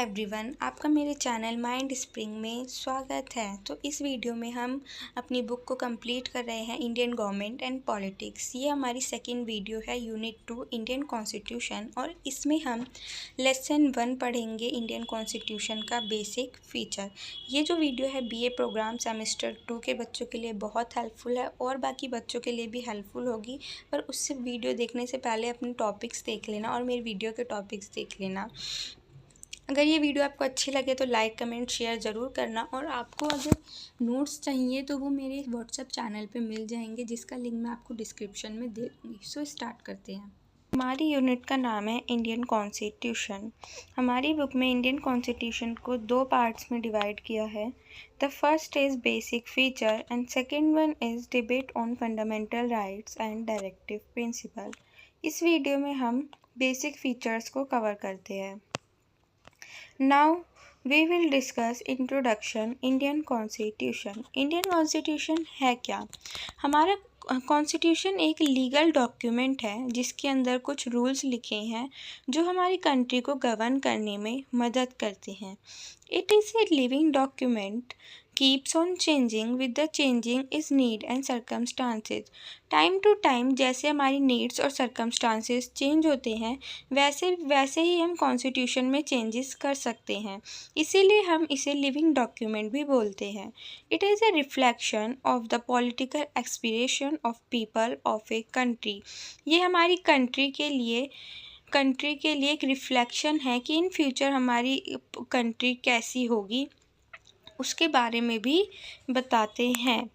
Everyone, आपका मेरे channel mind spring में स्वागत है। तो इस वीडियो में हम अपनी बुक को कंप्लीट कर रहे हैं इंडियन गवर्नमेंट एंड पॉलिटिक्स। ये हमारी सेकंड वीडियो है यूनिट 2 इंडियन कॉन्स्टिट्यूशन और इसमें हम लेसन 1 पढ़ेंगे इंडियन कॉन्स्टिट्यूशन का बेसिक फीचर। ये जो वीडियो है बीए प्रोग्राम सेमेस्टर 2 के बच्चों के लिए बहुत हेल्पफुल है और बाकी बच्चों के लिए भी हेल्पफुल होगी, पर उससे वीडियो देखने से पहले अपने टॉपिक्स देख लेना और मेरी वीडियो के टॉपिक्स देख लेना। अगर ये वीडियो आपको अच्छी लगे तो लाइक कमेंट शेयर ज़रूर करना और आपको अगर नोट्स चाहिए तो वो मेरे व्हाट्सएप चैनल पे मिल जाएंगे, जिसका लिंक मैं आपको डिस्क्रिप्शन में दे दूँगी। सो स्टार्ट करते हैं। हमारी यूनिट का नाम है इंडियन कॉन्स्टिट्यूशन। हमारी बुक में इंडियन कॉन्स्टिट्यूशन को 2 पार्ट्स में डिवाइड किया है। The first is basic feature and second one is debate on fundamental rights and directive principle. इस वीडियो में हम बेसिक फीचर्स को कवर करते हैं। Now we will discuss introduction Indian Constitution। Indian Constitution है क्या? हमारा कॉन्स्टिट्यूशन एक लीगल डॉक्यूमेंट है जिसके अंदर कुछ रूल्स लिखे हैं जो हमारी कंट्री को गवर्न करने में मदद करते हैं। It is a living document keeps on changing with the changing is need and circumstances. Time to time जैसे हमारी नीड्स और सर्कमस्टांसेस चेंज होते हैं वैसे ही हम कॉन्स्टिट्यूशन में चेंजेस कर सकते हैं, इसीलिए हम इसे लिविंग डॉक्यूमेंट भी बोलते हैं। It is a reflection of the political experience of people of a country. ये हमारी कंट्री के लिए एक रिफ्लेक्शन है कि इन फ्यूचर हमारी कंट्री कैसी होगी, उसके बारे में भी बताते हैं।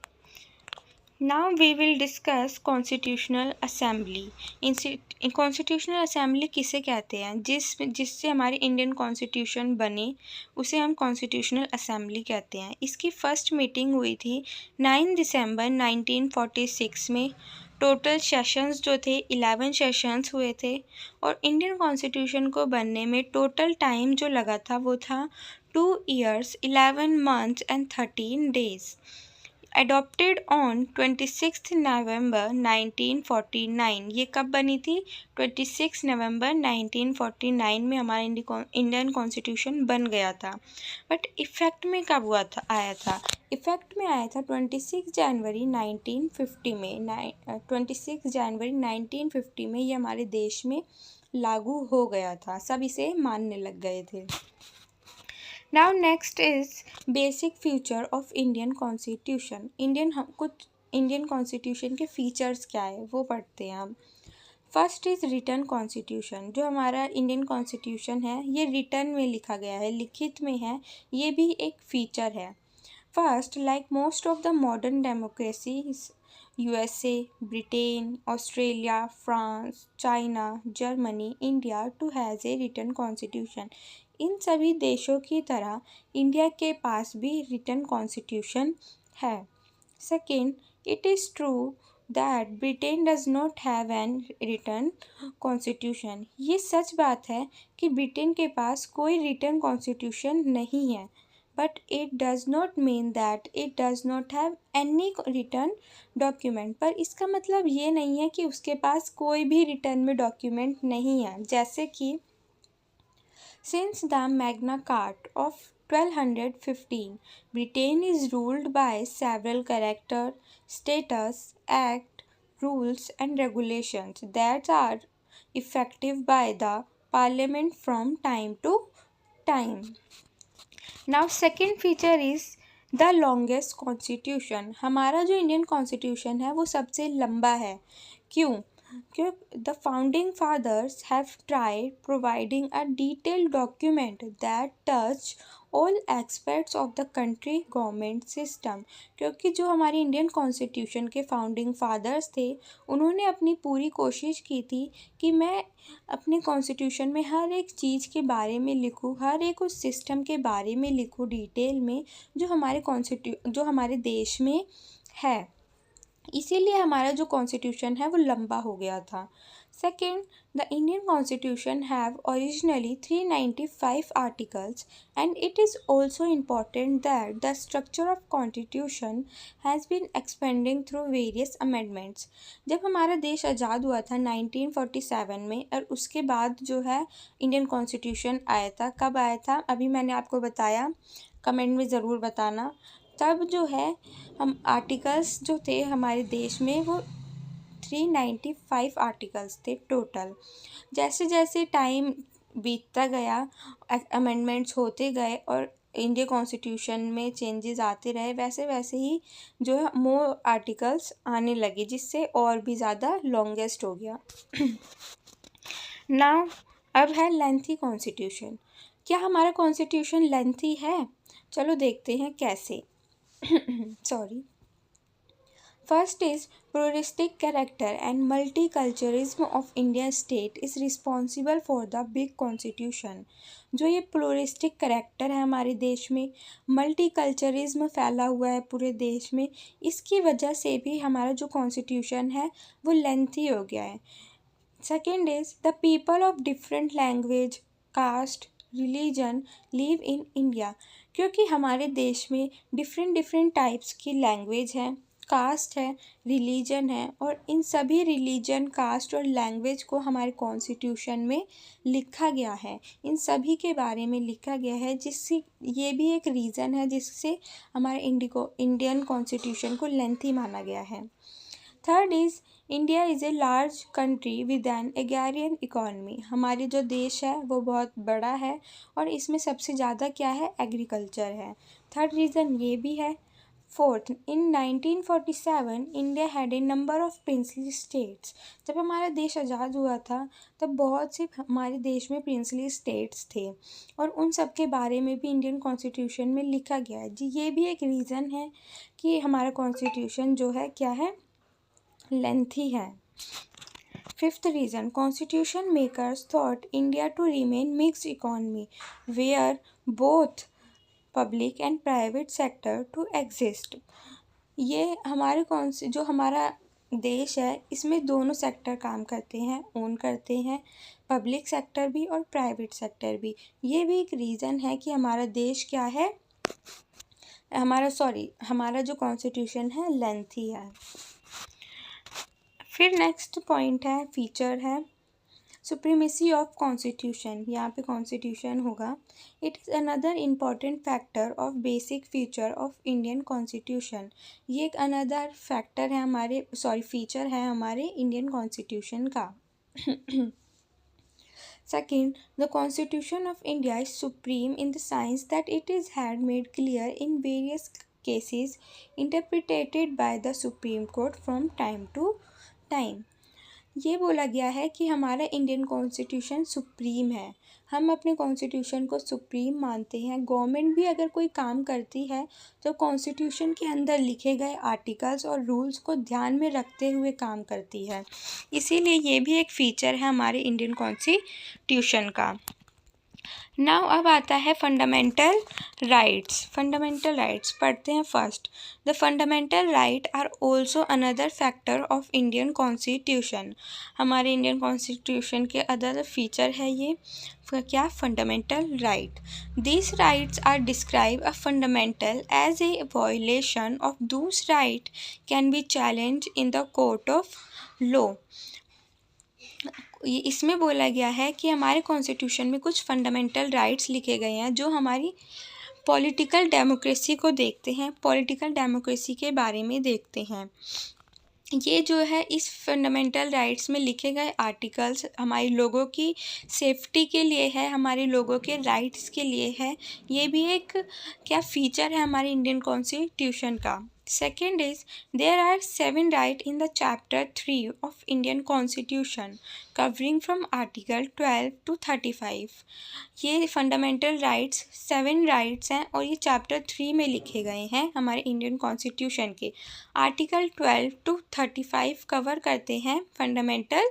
Now we will discuss constitutional assembly. Constitutional assembly किसे कहते हैं? जिससे हमारी इंडियन कॉन्स्टिट्यूशन बने उसे हम कॉन्स्टिट्यूशनल असेंबली कहते हैं। इसकी फर्स्ट मीटिंग हुई थी 9 दिसंबर 1946 में। टोटल सेशंस जो थे 11 सेशंस हुए थे और इंडियन कॉन्स्टिट्यूशन को बनने में टोटल टाइम जो लगा था वो था 2 years 11 months and 13 days। Adopted on 26 नवंबर 1949। ये कब बनी थी? 26 नवंबर 1949 में हमारा इंडियन कॉन्स्टिट्यूशन बन गया था। बट इफ़ेक्ट में कब आया था? इफ़ेक्ट में आया था 26 जनवरी 1950 में। 26 जनवरी 1950 में ये हमारे देश में लागू हो गया था, सब इसे मानने लग गए थे। Now next is basic feature of Indian constitution. कुछ इंडियन कॉन्स्टिट्यूशन के फीचर्स क्या है वो पढ़ते हैं हम। First is written constitution. जो हमारा इंडियन कॉन्स्टिट्यूशन है ये रिटन में लिखा गया है, लिखित में है, ये भी एक फीचर है। First, like most of the modern democracies USA, Britain, Australia, France, China, Germany, India too has a written constitution. इन सभी देशों की तरह इंडिया के पास भी रिटन कॉन्स्टिट्यूशन है। Second, it is true that Britain does not have an written constitution. ये सच बात है कि ब्रिटेन के पास कोई रिटन कॉन्स्टिट्यूशन नहीं है, but it does not mean that it does not have any written document. पर इसका मतलब ये नहीं है कि उसके पास कोई भी रिटर्न में डॉक्यूमेंट नहीं है। जैसे कि Since the Magna Carta of 1215, Britain is ruled by several character, status, act, rules and regulations that are effective by the Parliament from time to time. Now second feature is the longest constitution। हमारा जो Indian constitution है वो सबसे लंबा है। क्यों? The founding fathers have tried providing a detailed document that touch all aspects of the country government system। क्योंकि जो हमारी इंडियन कॉन्स्टिट्यूशन के फाउंडिंग फादर्स थे उन्होंने अपनी पूरी कोशिश की थी कि मैं अपने कॉन्स्टिट्यूशन में हर एक चीज़ के बारे में लिखूँ, हर एक उस सिस्टम के बारे में लिखूँ डिटेल में जो हमारे देश में है। इसीलिए हमारा जो कॉन्स्टिट्यूशन है वो लंबा हो गया था। Second, The Indian Constitution have originally 395 articles, and it is also important that the structure of Constitution has been expanding through various amendments. जब हमारा देश आज़ाद हुआ था 1947 में, और उसके बाद जो है इंडियन कॉन्स्टिट्यूशन आया था, कब आया था अभी मैंने आपको बताया, कमेंट में ज़रूर बताना। तब जो है हम आर्टिकल्स जो थे हमारे देश में वो 395 आर्टिकल्स थे टोटल। जैसे जैसे टाइम बीतता गया, अमेंडमेंट्स होते गए और इंडिया कॉन्स्टिट्यूशन में चेंजेस आते रहे, वैसे वैसे ही जो है मोर आर्टिकल्स आने लगे, जिससे और भी ज़्यादा लॉन्गेस्ट हो गया। नाउ अब है लेंथी कॉन्स्टिट्यूशन। क्या हमारा कॉन्स्टिट्यूशन लेंथी है? चलो देखते हैं कैसे। Sorry. First is pluralistic character and multiculturalism of Indian state is responsible for the big constitution। जो ये प्लूरिस्टिक करेक्टर है हमारे देश में, मल्टीकल्चरिज्म फैला हुआ है पूरे देश में, इसकी वजह से भी हमारा जो कॉन्स्टिट्यूशन है वो लेंथी हो गया है। Second is the people of different language, caste, religion live in India. क्योंकि हमारे देश में डिफरेंट टाइप्स की लैंग्वेज है, कास्ट है, रिलीजन है, और इन सभी रिलीजन, कास्ट और लैंग्वेज को हमारे कॉन्स्टिट्यूशन में लिखा गया है, इन सभी के बारे में लिखा गया है, जिससे ये भी एक रीज़न है जिससे हमारे इंडियन कॉन्स्टिट्यूशन को लेंथी माना गया है। Third is India is a large country with an agrarian economy. हमारे जो देश है वो बहुत बड़ा है और इसमें सबसे ज़्यादा क्या है, एग्रीकल्चर है। थर्ड रीज़न ये भी है। Fourth, in 1947 India had a number of princely states. जब हमारा देश आज़ाद हुआ था तब बहुत से हमारे देश में प्रिंसली स्टेट्स थे और उन सब के बारे में भी इंडियन कॉन्स्टिट्यूशन में लिखा गया है जी। ये भी एक रीज़न है कि हमारा कॉन्स्टिट्यूशन जो है क्या है, लेंथी है। Fifth reason, constitution makers thought India to remain mixed economy where both public and private sector to exist. ये हमारे जो हमारा देश है इसमें दोनों सेक्टर काम करते हैं, ओन करते हैं, पब्लिक सेक्टर भी और प्राइवेट सेक्टर भी। ये भी एक रीज़न है कि हमारा देश क्या है, हमारा जो कॉन्स्टिट्यूशन है लेंथी है। फिर नेक्स्ट पॉइंट है, फीचर है सुप्रीमेसी ऑफ कॉन्स्टिट्यूशन। यहाँ पे कॉन्स्टिट्यूशन होगा। It is another important factor of basic feature of Indian constitution. ये एक अनदर फैक्टर है फीचर है हमारे इंडियन कॉन्स्टिट्यूशन का। Second, the Constitution of India is supreme in the sense that it is had made clear in various cases interpreted by the Supreme Court from time to time। ये बोला गया है कि हमारा Indian constitution supreme है, हम अपने constitution को सुप्रीम मानते हैं। गवर्नमेंट भी अगर कोई काम करती है तो कॉन्स्टिट्यूशन के अंदर लिखे गए आर्टिकल्स और रूल्स को ध्यान में रखते हुए काम करती है, इसीलिए ये भी एक फ़ीचर है हमारे इंडियन कॉन्स्टिट्यूशन का। नाउ अब आता है फंडामेंटल राइट्स। फंडामेंटल राइट्स पढ़ते हैं first. The fundamental right are also another factor of Indian constitution. हमारे इंडियन कॉन्स्टिट्यूशन के अदर फीचर है ये क्या, fundamental right. This rights are describe a fundamental as a violation of those right can be challenge in the court of law. इसमें बोला गया है कि हमारे कॉन्स्टिट्यूशन में कुछ फंडामेंटल राइट्स लिखे गए हैं जो हमारी पॉलिटिकल डेमोक्रेसी को देखते हैं, पॉलिटिकल डेमोक्रेसी के बारे में देखते हैं। ये जो है इस फंडामेंटल राइट्स में लिखे गए आर्टिकल्स हमारे लोगों की सेफ्टी के लिए है, हमारे लोगों के राइट्स के लिए है। ये भी एक क्या फ़ीचर है हमारे इंडियन कॉन्स्टिट्यूशन का। Second is there are 7 rights in the chapter 3 of Indian Constitution covering from Article 12 to 35। ये फंडामेंटल राइट्स 7 राइट्स हैं और ये चैप्टर 3 में लिखे गए हैं हमारे इंडियन कॉन्स्टिट्यूशन के। आर्टिकल 12 to 35 कवर करते हैं फंडामेंटल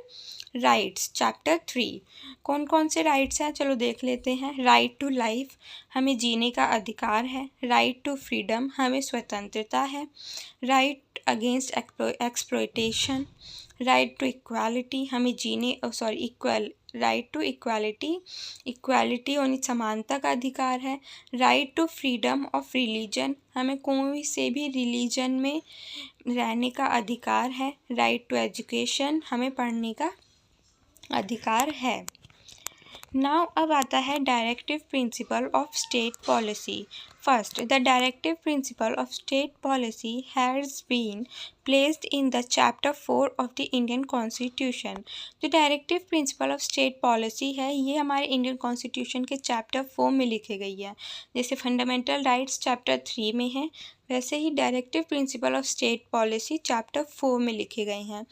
राइट्स चैप्टर 3। कौन कौन से राइट्स हैं चलो देख लेते हैं। राइट टू लाइफ, हमें जीने का अधिकार है। राइट टू फ्रीडम, हमें स्वतंत्रता है। Right against exploitation, right to equality, हमें जीने राइट टू इक्वालिटी, इक्वालिटी यानी समानता का अधिकार है। Right to freedom of religion, हमें कोई से भी रिलीजन में रहने का अधिकार है। राइट टू एजुकेशन, हमें पढ़ने का अधिकार है। नाउ अब आता है directive principle of state policy. First, the directive principle of state policy has been placed in the chapter 4 of the Indian constitution. जो directive principle of state policy है ये हमारे इंडियन कॉन्स्टिट्यूशन के चैप्टर 4 में लिखी गई है। जैसे फंडामेंटल राइट्स चैप्टर 3 में है, वैसे ही directive principle of state policy chapter 4 में लिखे गए हैं।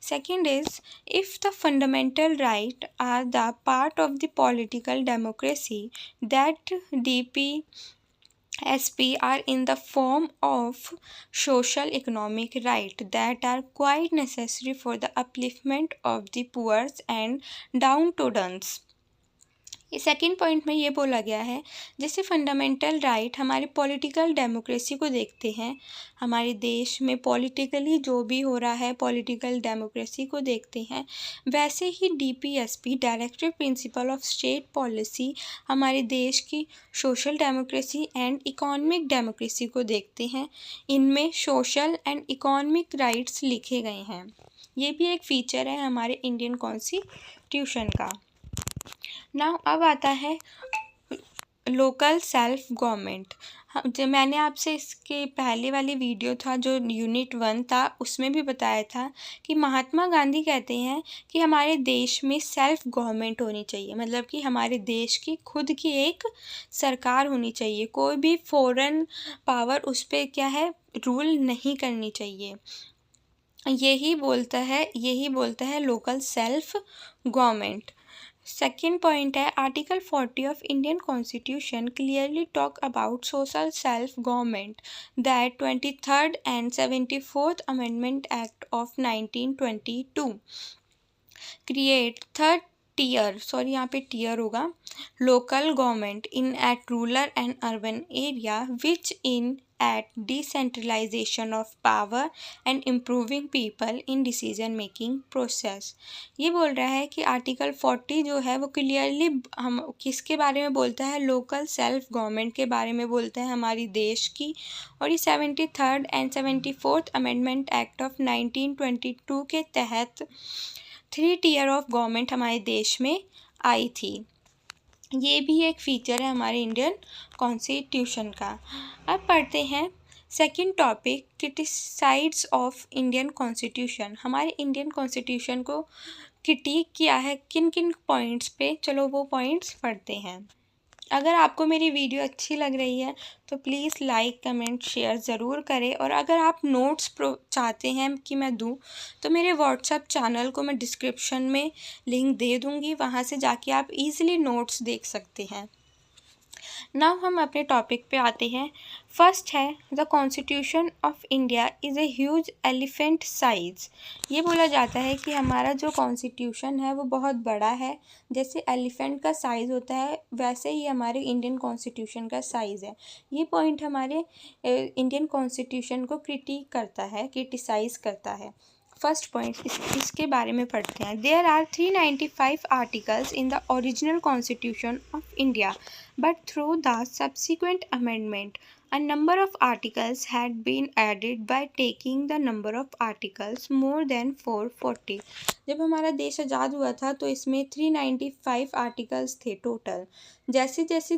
Second is, if the fundamental right are the part of the political democracy, that DPSP are in the form of social economic right that are quite necessary for the upliftment of the poor and downtrodden। Second point में ये बोला गया है, जैसे fundamental right हमारे political democracy को देखते हैं, हमारे देश में पॉलिटिकली जो भी हो रहा है पॉलिटिकल डेमोक्रेसी को देखते हैं, वैसे ही DPSP directive principle of state policy हमारे देश की social democracy and economic democracy को देखते हैं। इनमें सोशल एंड इकोनॉमिक राइट्स लिखे गए हैं। ये भी एक फीचर है हमारे इंडियन कॉन्स्टिट्यूशन का। नाउ अब आता है लोकल सेल्फ गवर्नमेंट। जब मैंने आपसे इसके पहले वाली वीडियो था जो यूनिट 1 था उसमें भी बताया था कि महात्मा गांधी कहते हैं कि हमारे देश में सेल्फ गवर्नमेंट होनी चाहिए, मतलब कि हमारे देश की खुद की एक सरकार होनी चाहिए, कोई भी फॉरेन पावर उस पर क्या है रूल नहीं करनी चाहिए। यही बोलता है local self government. Second point है, article 40 of Indian constitution clearly talk about social self government that 23rd and 74th amendment act of 1922 create third tier, यहाँ पे टीयर होगा, local government in at rural and urban area which in at decentralization of power and improving people in decision making process। ये बोल रहा है कि article 40 जो है वो क्लियरली हम किसके बारे में बोलता है, लोकल सेल्फ गवर्नमेंट के बारे में बोलता है हमारी देश की। और ये 73rd and 74th amendment act of 1922 के तहत 3 टीयर ऑफ गवर्नमेंट हमारे देश में आई थी। ये भी एक फ़ीचर है हमारे इंडियन कॉन्स्टिट्यूशन का। अब पढ़ते हैं second topic, criticises of Indian constitution. हमारे इंडियन कॉन्स्टिट्यूशन को क्रिटिक किया है किन किन पॉइंट्स पे, चलो वो पॉइंट्स पढ़ते हैं। अगर आपको मेरी वीडियो अच्छी लग रही है तो प्लीज़ लाइक कमेंट शेयर ज़रूर करें। और अगर आप नोट्स चाहते हैं कि मैं दूं तो मेरे व्हाट्सएप चैनल को मैं डिस्क्रिप्शन में लिंक दे दूंगी, वहां से जाके आप इजीली नोट्स देख सकते हैं। नाउ हम अपने टॉपिक पे आते हैं। फर्स्ट है, the constitution of India is a huge elephant size. ये बोला जाता है कि हमारा जो कॉन्स्टिट्यूशन है वो बहुत बड़ा है, जैसे एलिफेंट का साइज़ होता है वैसे ही हमारे इंडियन कॉन्स्टिट्यूशन का साइज़ है। ये पॉइंट हमारे इंडियन कॉन्स्टिट्यूशन को क्रिटिसाइज़ करता है। फर्स्ट पॉइंट इसके बारे में पढ़ते हैं। There are 395 articles in the original constitution of India, but through the subsequent amendment a number of articles had been added by taking the number of articles more than 440। जब हमारा देश आज़ाद हुआ था तो इसमें 395 आर्टिकल्स थे टोटल। जैसे जैसे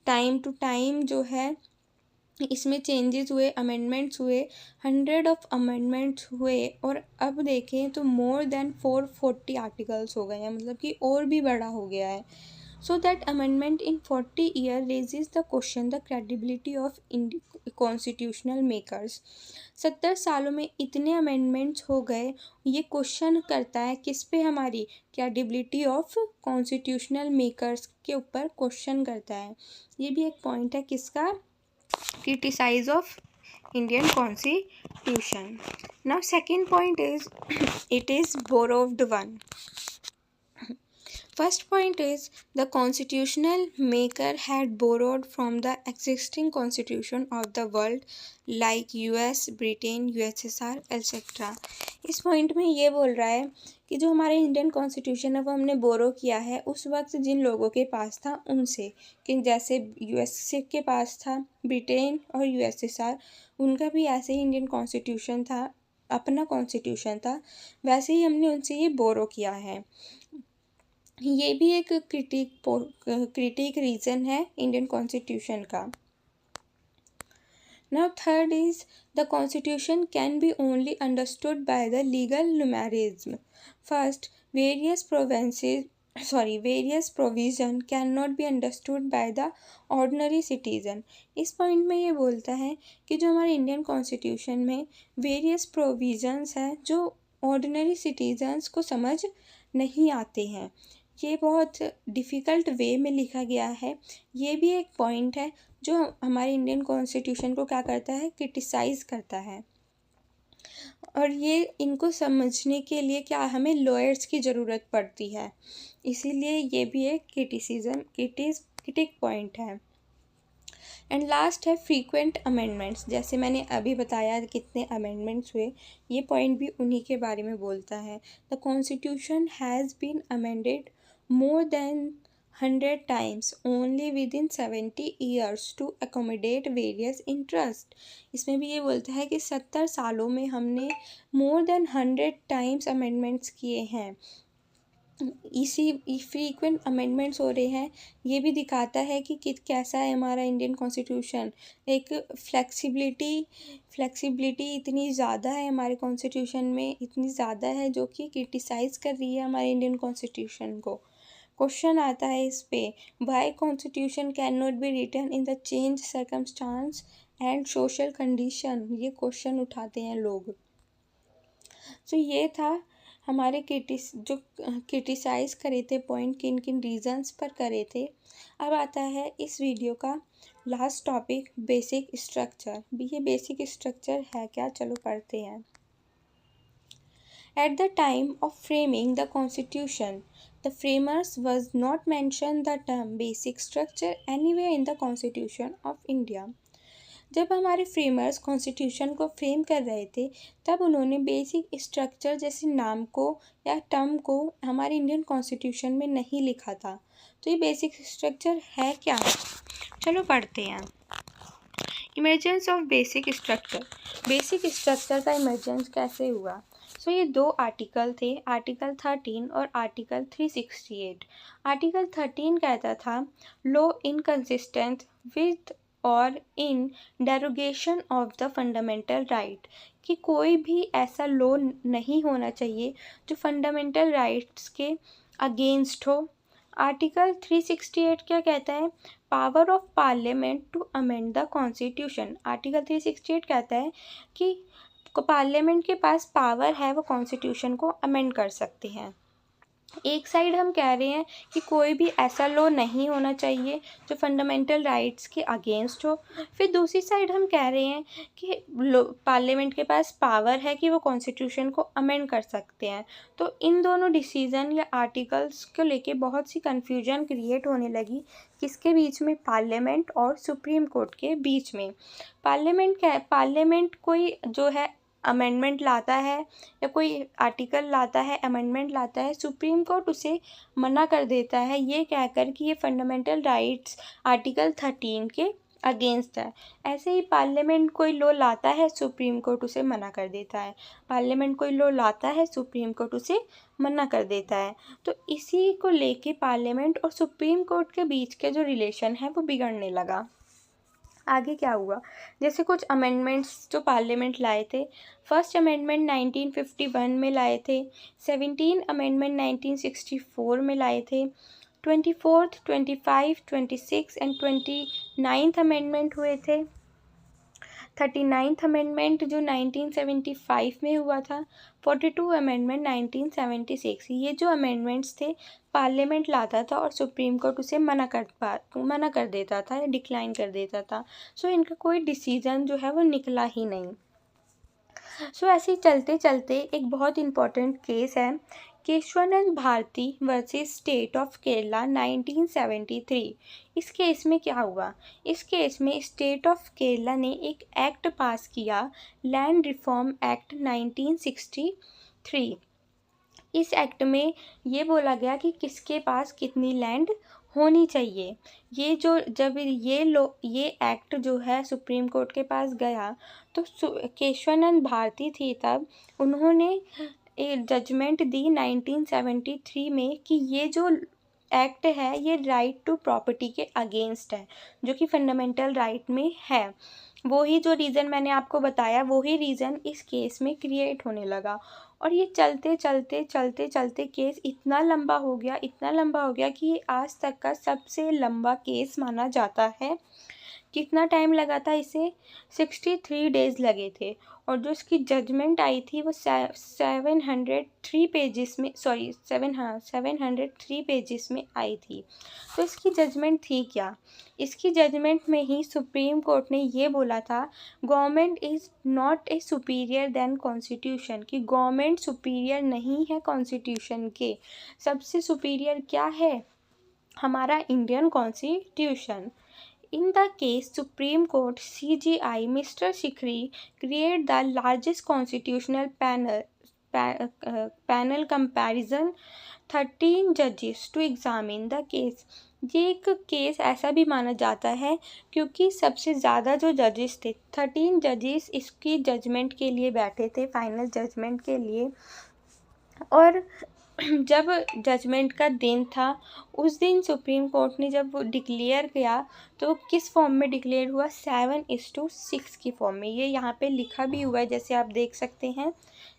टाइम टू टाइम जो है इसमें चेंजेस हुए, अमेंडमेंट्स हुए, 100 ऑफ अमेंडमेंट्स हुए और अब देखें तो मोर देन 440 आर्टिकल्स हो गए हैं, मतलब कि और भी बड़ा हो गया है। So that amendment in 40 years raises the question the credibility of constitutional makers। 70 सालों में इतने अमेंडमेंट्स हो गए, ये क्वेश्चन करता है किस पे, हमारी क्रेडिबिलिटी ऑफ कॉन्स्टिट्यूशनल मेकर्स के ऊपर क्वेश्चन करता है। ये भी एक पॉइंट है किसका, criticise of Indian constitution. Now second point is it is borrowed one. First point is the constitutional maker had borrowed from the existing constitution of the world like US, Britain, USSR, etc. इस point में ये बोल रहा है कि जो हमारे Indian constitution है वो हमने बोरो किया है उस वक्त जिन लोगों के पास था उनसे, कि जैसे यूएस के पास था, ब्रिटेन और यूएसएसआर उनका भी ऐसे ही इंडियन कॉन्स्टिट्यूशन था, अपना कॉन्स्टिट्यूशन था, वैसे ही हमने उनसे ये बोरो किया है। ये भी एक क्रिटिक रीज़न है इंडियन कॉन्स्टिट्यूशन का। Now third is the constitution can be only understood by the legal numerism. First, various provision cannot be understood by the ordinary citizen. इस पॉइंट में ये बोलता है कि जो हमारे इंडियन कॉन्स्टिट्यूशन में वेरियस प्रोविजंस हैं जो ऑर्डिनरी सिटीजन्स को समझ नहीं आते हैं, ये बहुत डिफ़िकल्ट वे में लिखा गया है। ये भी एक पॉइंट है जो हमारे इंडियन कॉन्स्टिट्यूशन को क्या करता है, क्रिटिसाइज़ करता है। और ये इनको समझने के लिए क्या हमें लॉयर्स की ज़रूरत पड़ती है, इसीलिए ये भी एक क्रिटिक पॉइंट है। एंड लास्ट है फ्रीक्वेंट अमेंडमेंट्स। जैसे मैंने अभी बताया कितने अमेंडमेंट्स हुए, ये पॉइंट भी उन्हीं के बारे में बोलता है। The constitution has been amended more than 100 times only within 70 years to accommodate various interests. इसमें भी ये बोलता है कि 70 सालों में हमने more than 100 times amendments किए हैं। इसी फ्रीक्वेंट अमेंडमेंट्स हो रहे हैं, ये भी दिखाता है कि कैसा है हमारा इंडियन कॉन्स्टिट्यूशन। एक फ्लेक्सिबिलिटी इतनी ज़्यादा है हमारे कॉन्स्टिट्यूशन में, इतनी ज़्यादा है जो कि क्रिटिसाइज़ कर रही है हमारे इंडियन कॉन्स्टिट्यूशन को। क्वेश्चन आता है इस पे, why constitution can not be written in the change circumstance and social condition, ये क्वेश्चन उठाते हैं लोग। तो ये था हमारे जो क्रिटिसाइज़ करे थे पॉइंट, किन किन रीज़न्स पर करे थे। अब आता है इस वीडियो का लास्ट टॉपिक, बेसिक स्ट्रक्चर। ये बेसिक स्ट्रक्चर है क्या, चलो पढ़ते हैं। At the time of framing the Constitution, the framers was not mention the term basic structure anywhere in the Constitution of India. जब हमारे फ्रेमर्स कॉन्स्टिट्यूशन को फ्रेम कर रहे थे तब उन्होंने बेसिक स्ट्रक्चर जैसे नाम को या टर्म को हमारे इंडियन कॉन्स्टिट्यूशन में नहीं लिखा था। तो ये बेसिक स्ट्रक्चर है क्या, चलो पढ़ते हैं। Emergence of basic structure. Basic structure का इमरजेंस कैसे हुआ? सो ये दो आर्टिकल थे, आर्टिकल 13 और आर्टिकल 368। आर्टिकल 13 कहता था लो inconsistent with or in derogation of the fundamental right, कि कोई भी ऐसा लॉ नहीं होना चाहिए जो फंडामेंटल राइट्स के अगेंस्ट हो। आर्टिकल 368 क्या कहता है, power of parliament to amend the constitution. Article 368 कहता है कि पार्लियामेंट के पास पावर है, वो कॉन्स्टिट्यूशन को अमेंड कर सकते हैं। एक साइड हम कह रहे हैं कि कोई भी ऐसा लॉ नहीं होना चाहिए जो फंडामेंटल राइट्स के अगेंस्ट हो, फिर दूसरी साइड हम कह रहे हैं कि पार्लियामेंट के पास पावर है कि वो कॉन्स्टिट्यूशन को अमेंड कर सकते हैं। तो इन दोनों डिसीज़न या आर्टिकल्स को लेके बहुत सी कन्फ्यूजन क्रिएट होने लगी, किसके बीच में, पार्लियामेंट और सुप्रीम कोर्ट के बीच में। पार्लियामेंट कोई जो है अमेंडमेंट लाता है या कोई आर्टिकल लाता है, अमेंडमेंट लाता है, सुप्रीम कोर्ट उसे मना कर देता है ये कहकर कि ये फंडामेंटल राइट्स आर्टिकल 13 के अगेंस्ट है। ऐसे ही पार्लियामेंट कोई लॉ लाता है, सुप्रीम कोर्ट उसे मना कर देता है। पार्लियामेंट कोई लॉ लाता है, सुप्रीम कोर्ट उसे मना कर देता है। तो इसी को लेके पार्लियामेंट और सुप्रीम कोर्ट के बीच के जो रिलेशन है वो बिगड़ने लगा। आगे क्या हुआ, जैसे कुछ अमेंडमेंट्स जो पार्लियामेंट लाए थे। फर्स्ट अमेंडमेंट 1951 में लाए थे, 17 अमेंडमेंट 1964 में लाए थे, 24th, 25, 26 एंड 29th अमेंडमेंट हुए थे। 39th अमेंडमेंट जो 1975 में हुआ था, 42 अमेंडमेंट 1976। ये जो अमेंडमेंट्स थे पार्लियामेंट लाता था और सुप्रीम कोर्ट उसे मना कर देता था या डिक्लाइन कर देता था। सो इनका कोई डिसीज़न जो है वो निकला ही नहीं। सो ऐसे चलते चलते एक बहुत इम्पॉर्टेंट केस है Keshavananda Bharati versus state of Kerala 1973। इस केस में क्या हुआ? इस केस में स्टेट ऑफ केरला ने एक एक्ट पास किया, लैंड रिफॉर्म एक्ट 1963। इस एक्ट में ये बोला गया कि किसके पास कितनी लैंड होनी चाहिए। ये जो जब ये एक्ट जो है सुप्रीम कोर्ट के पास गया तो केशवानंद भारती थी तब, उन्होंने एक जजमेंट दी 1973 में कि ये जो एक्ट है ये राइट टू प्रॉपर्टी के अगेंस्ट है, जो कि फंडामेंटल राइट में है। वही जो रीज़न मैंने आपको बताया, वही रीज़न इस केस में क्रिएट होने लगा। और ये चलते चलते केस इतना लंबा हो गया कि ये आज तक का सबसे लंबा केस माना जाता है। कितना टाइम लगा था इसे? 63 डेज़ लगे थे। और जो इसकी जजमेंट आई थी वो 703 पेजेस में 703 पेजेस में आई थी। तो इसकी जजमेंट थी क्या? इसकी जजमेंट में ही सुप्रीम कोर्ट ने ये बोला था, government is not a superior than constitution, कि गवर्नमेंट सुपीरियर नहीं है कॉन्स्टिट्यूशन के। सबसे सुपीरियर क्या है? हमारा Indian constitution. In the case, Supreme Court CJI Mr. Sikri created the largest constitutional panel comparison 13 judges to examine the case। ये एक केस ऐसा भी माना जाता है क्योंकि सबसे ज़्यादा जो जजेस थे, 13 जजेस इसकी जजमेंट के लिए बैठे थे, फाइनल जजमेंट के लिए। और जब जजमेंट का दिन था, उस दिन सुप्रीम कोर्ट ने जब वो डिक्लेयर किया तो किस फॉर्म में डिक्लेयर हुआ? 7:6 की फॉर्म में। ये यहाँ पे लिखा भी हुआ है, जैसे आप देख सकते हैं।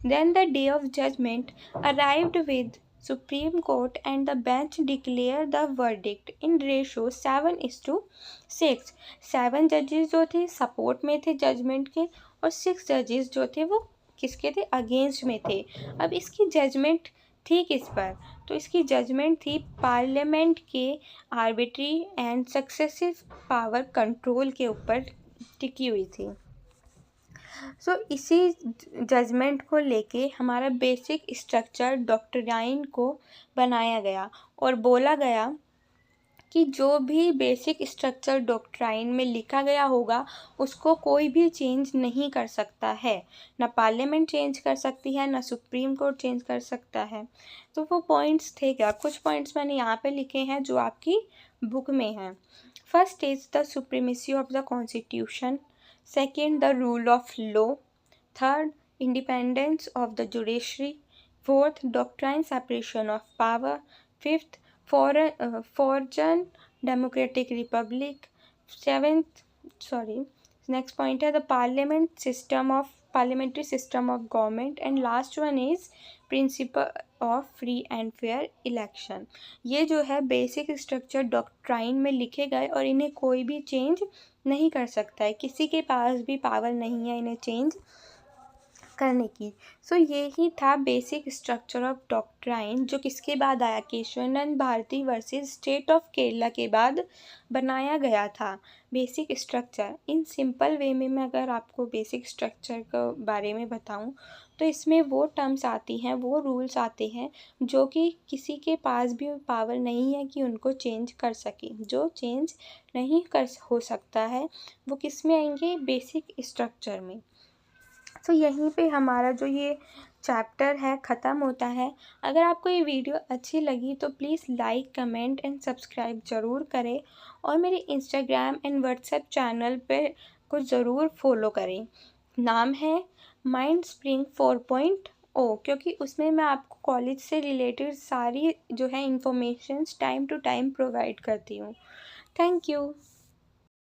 Then the day of judgment arrived with Supreme Court and the bench declare the verdict in ratio 7:6। 7 जजेस जो थे सपोर्ट में थे जजमेंट के, और 6 जजेस जो थे वो किसके थे? अगेंस्ट में थे। अब इसकी जजमेंट थी किस पर? तो इसकी जजमेंट थी पार्लियामेंट के arbitrary and successive power control के ऊपर टिकी हुई थी। सो इसी जजमेंट को लेके हमारा बेसिक स्ट्रक्चर डॉक्ट्राइन को बनाया गया और बोला गया कि जो भी बेसिक स्ट्रक्चर डॉक्ट्राइन में लिखा गया होगा उसको कोई भी चेंज नहीं कर सकता है। ना पार्लियामेंट चेंज कर सकती है, ना सुप्रीम कोर्ट चेंज कर सकता है। तो वो पॉइंट्स थे क्या? कुछ पॉइंट्स मैंने यहाँ पे लिखे हैं जो आपकी बुक में हैं। First is the supremacy of the constitution, second the rule of law, third independence of the judiciary, fourth doctrine separation of power, fifth foreign democratic republic, next point है the parliamentary system of government, and last one is principle of free and fair election। ये जो है basic structure doctrine में लिखे गए और इन्हें कोई भी चेंज नहीं कर सकता है, किसी के पास भी पावर नहीं है इन्हें चेंज करने की। सो ये ही था बेसिक स्ट्रक्चर ऑफ डॉक्ट्राइन, जो किसके बाद आया? Kesavananda Bharati versus state of Kerala के बाद बनाया गया था basic structure. In simple way में मैं अगर आपको बेसिक स्ट्रक्चर के बारे में बताऊं तो इसमें वो टर्म्स आती हैं, वो रूल्स आते हैं जो कि किसी के पास भी पावर नहीं है कि उनको चेंज कर सके। जो चेंज नहीं कर हो सकता है वो किस में आएंगे? बेसिक स्ट्रक्चर में। तो यहीं पे हमारा जो ये चैप्टर है ख़त्म होता है। अगर आपको ये वीडियो अच्छी लगी तो please like, comment and subscribe ज़रूर करें, और मेरे इंस्टाग्राम एंड व्हाट्सएप चैनल पे को ज़रूर फॉलो करें। नाम है माइंड स्प्रिंग 4.0, क्योंकि उसमें मैं आपको कॉलेज से रिलेटेड सारी जो है informations time to time provide करती हूँ। Thank you.